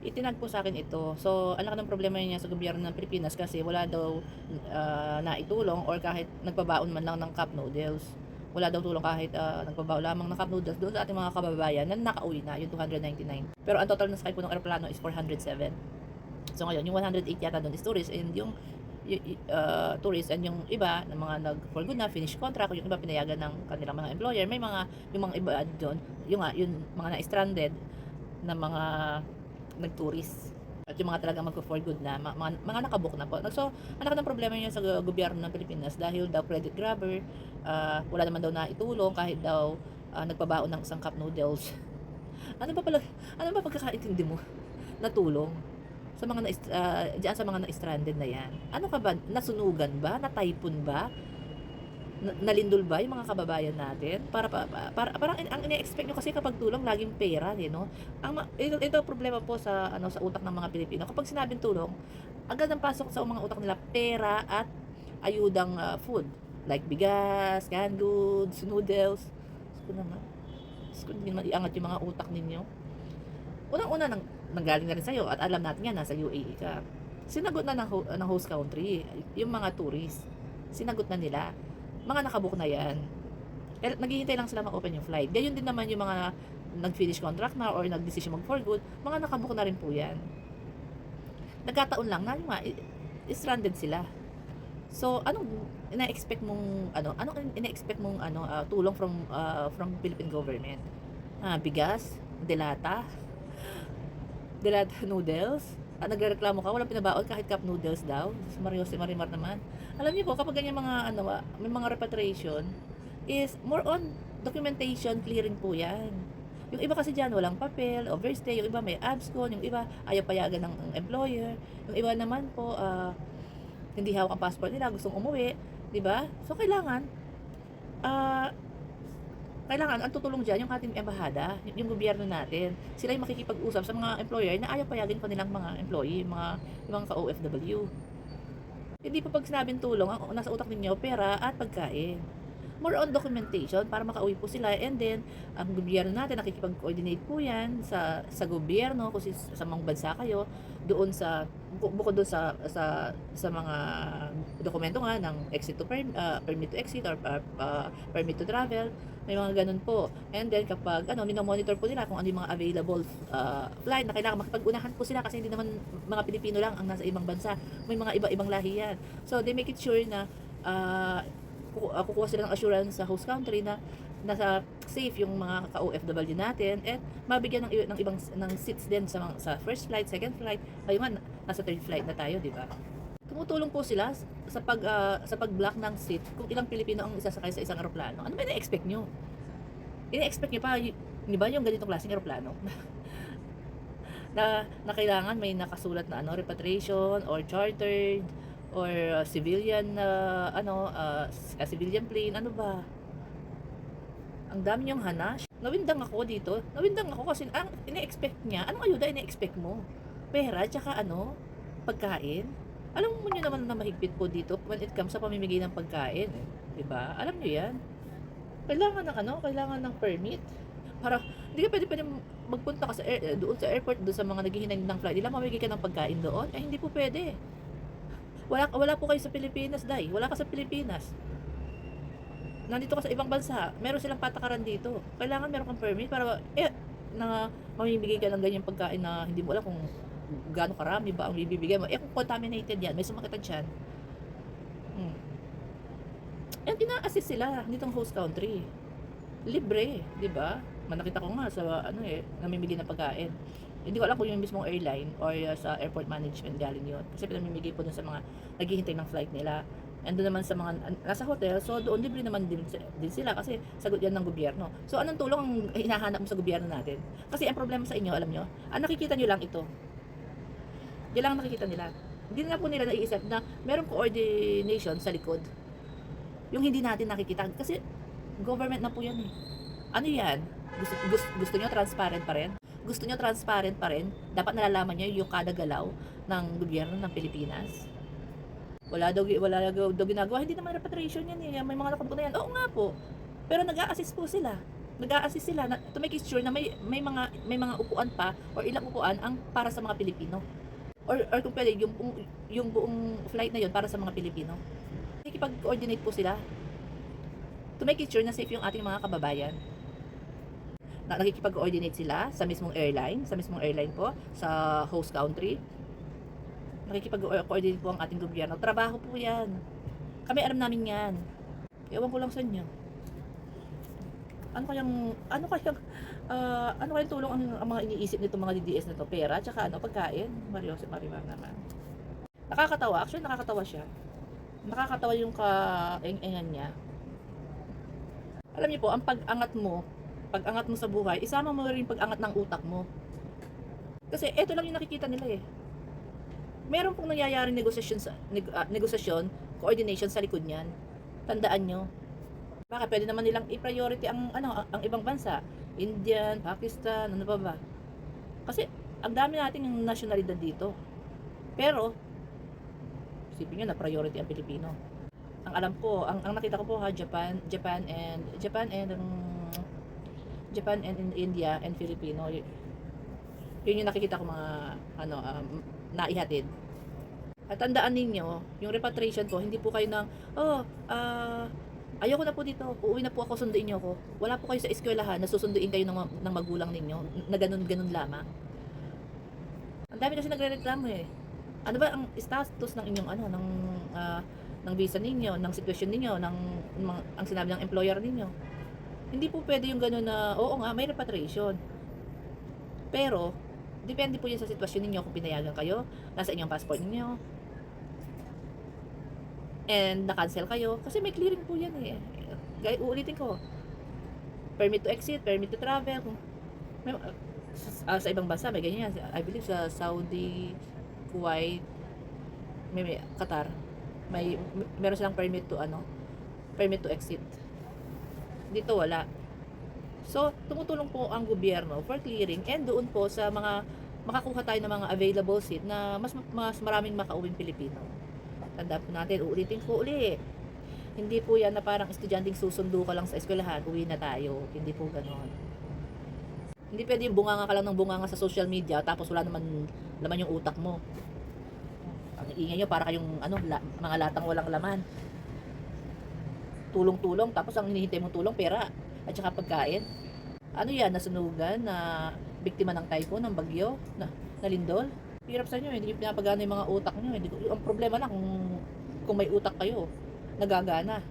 itinag po sa akin ito. So, ang laki ng problema niya sa gobyerno ng Pilipinas kasi wala daw naitulong or kahit nagpabaon man lang ng cup noodles. Wala daw tulong kahit nagpabaon lamang ng cup noodles doon sa ating mga kababayan na nakauwi na, yung 299. Pero ang total na sakay po ng aeroplano is 407. So ngayon, yung 108 yata doon is tourist and tourist and yung iba na mga nag for good na finish contract, yung iba pinayagan ng kanilang mga employer, may mga yung mga iba doon, yung mga na-stranded na mga nag-tourist at yung mga talagang magko-for good na mga nakabook na po. So, ang laki ng problema niya sa gobyerno ng Pilipinas dahil daw credit grabber, wala naman daw na itulong kahit daw nagpabaon ng isang cup noodles. Ano ba pala, ano ba pagkakaintindi mo na tulong sa mga diyan sa mga na-stranded na yan? Ano ka ba? Nasunugan ba? Na-typhoon ba? Nalindol ba yung mga kababayan natin? Parang ang ine-expect nyo kasi kapag tulong laging pera, no? Ito problema po sa sa utak ng mga Pilipino. Kapag sinabing tulong, agad ang pasok sa mga utak nila pera at ayudang food like bigas, canned goods, noodles. Gusto naman. Gusto hindi naman iangat yung mga utak ninyo. Unang-una nanggaling na rin sa'yo at alam natin yan, nasa UAE ka. Sinagot na ng host country, yung mga tourist. Sinagot na nila. Mga nakabook na yan. Naghihintay lang sila ma-open yung flight. Gayon din naman yung mga nag-finish contract na or nag-decision mag for good, mga nakabook na rin po yan. Nagkataon lang na yung stranded sila. So, anong ina-expect mong tulong from Philippine government? Bigas, delata noodles. Nagrereklamo ka, walang pinabaon kahit cup noodles daw. Si Marimar naman. Alam niyo po, kapag ganyan mga may mga repatriation is more on documentation clearing po yan. Yung iba kasi dyan walang papel, overstay, yung iba may abscon, yung iba ayaw payagan ng employer, yung iba naman po hindi hawak ang passport nila, gustong umuwi, di ba? So kailangan ang tutulong dyan yung ating embahada, yung gobyerno natin. Sila yung makikipag-usap sa mga employer na ayaw payagin pa nilang mga employee, mga ka-OFW. Hindi pa pag sinabing tulong, ang nasa utak ninyo, pera at pagkain. More on documentation para makauwi po sila, and then ang gobyerno natin nakikipag-coordinate po yan sa gobyerno kung sa mga bansa kayo doon sa bukod doon sa mga dokumento nga ng permit to exit or permit to travel, may mga ganun po. And then kapag minomonitor po nila kung ano yung mga available flight na kailangan makipag-unahan po sila kasi hindi naman mga Pilipino lang ang nasa ibang bansa, may mga iba-ibang lahi yan. So they make it sure na kukuha sila ng assurance sa host country na nasa safe yung mga ka-OFW natin at mabigyan ng ibang seats din sa first flight, second flight. Kayo nga nasa third flight na tayo, di ba? Tumutulong po sila sa pag-block ng seat kung ilang Pilipino ang isasakay sa isang eroplano. Ano ba ina-expect nyo? Ina-expect nyo pa, di ba yung ganitong klaseng eroplano? na kailangan may nakasulat na repatriation or chartered or civilian plane, ano ba? Ang dami niyong hanash. Nawindang ako dito. Nawindang ako kasi ang ine-expect niya, anong ayuda ine-expect mo? Pera, tsaka pagkain. Alam mo niyo naman na mahigpit po dito when it comes sa pamimigay ng pagkain. Diba? Alam niyo yan. Kailangan ng permit. Para, hindi ka pwede magpunta ka doon sa airport, doon sa mga naghihinay ng flight. Nila mamigay ka ng pagkain doon. Hindi po pwede. Wala po kayo sa Pilipinas, Day. Wala ka sa Pilipinas. Nandito ka sa ibang bansa. Meron silang patakaran dito. Kailangan meron kang permit para na mamimigay ka ng ganyang pagkain na hindi mo alam kung gaano karami ba ang bibigay mo. Kung contaminated yan, may sumakit dyan. And ina-assist sila ditong host country. Libre, di ba? Nakita ko nga sa namimigay ng pagkain. Hindi ko alam kung yung mismong airline or sa airport management galing yun. Kasi pinamimigay po dun sa mga naghihintay ng flight nila. And doon naman sa mga nasa hotel, so doon libre naman din sila kasi sagot yan ng gobyerno. So anong tulong ang hinahanap mo sa gobyerno natin? Kasi ang problema sa inyo, alam nyo, ang nakikita nyo lang ito. Yan lang ang nakikita nila. Hindi na po nila naiisip na merong coordination sa likod. Yung hindi natin nakikita. Kasi government na po yan eh. Ano yan? Gusto nyo transparent pa rin? Gusto nyo transparent pa rin? Dapat nalalaman nyo yung kada galaw ng gobyerno ng Pilipinas. Wala daw ginagawa. Hindi naman repatriation yan eh. May mga nakabuk na yan. Oo nga po. Pero nag-a-assist po sila. Nag-a-assist sila na to make it sure na may mga upuan pa or ilang upuan ang para sa mga Pilipino. Or kung puwede yung buong flight na yun para sa mga Pilipino. Nakikipag-coordinate po sila to make it sure na safe yung ating mga kababayan. Nakikipag-coordinate sila sa mismong airline po, sa host country. Nakikipag-coordinate po ang ating gobyerno. Trabaho po yan. Kami alam namin yan. Ewan ko lang sa inyo. Ano kayang tulong ang mga iniisip nito mga DDS na to? Pera, tsaka pagkain. Marimar naman. Nakakatawa. Actually, nakakatawa siya. Nakakatawa yung kaeng-engan niya. Alam niyo po, ang pag-angat mo sa buhay, isama mo rin pag-angat ng utak mo. Kasi eto lang yung nakikita nila eh. Meron pong nangyayaring negosasyon, coordination sa likod niyan. Tandaan nyo. Baka pwede naman nilang i-priority ang ibang bansa. Indian, Pakistan, ano pa ba? Kasi ang dami nating nasyonalidad dito. Pero isipin nyo na priority ang Pilipino. Ang alam ko, ang nakita ko po Japan and India and Filipino. Yun yung nakikita ko mga naihatid. At tandaan ninyo, yung repatriation po, hindi po kayo ayoko na po dito, uuwi na po ako, sunduin niyo ako. Wala po kayo sa eskwelahan na susunduin kayo ng magulang ninyo, na ganun lamang. Ang dami kasi nagrereklamo eh. Ano ba ang status ng inyong ng visa ninyo, ng sitwasyon ninyo, ang sinabi ng employer ninyo? Hindi po pwede yung ganun na, oo nga, may repatriation. Pero, depende po yan sa sitwasyon ninyo kung pinayagan kayo, nasa inyong passport ninyo, and na-cancel kayo. Kasi may clearing po yan eh. Gaya, uulitin ko. Permit to exit, permit to travel. Sa ibang bansa, may ganyan. I believe sa Saudi, Kuwait, may Qatar. Meron silang permit to exit. Dito wala. So, tumutulong po ang gobyerno for clearing and doon po sa mga makakuha tayo ng mga available seat na mas maraming makauwing Pilipino. Tandaan po natin, uulitin ko uli. Hindi po yan na parang estudyanteng susundo ka lang sa eskwelahan, uwi na tayo. Hindi po ganon. Hindi pwede yung bunganga ka lang ng bunganga sa social media tapos wala naman laman yung utak mo. Ang ingay nyo para kayong mga latang walang laman. Tulong-tulong tapos ang hinihintay mong tulong pera at saka pagkain. Ano yan, nasunugan na biktima ng typhoon, ng bagyo, na lindol? Hirap sa inyo, hindi pinapagana yung mga utak nyo. Ang problema lang kung may utak kayo, nagagana.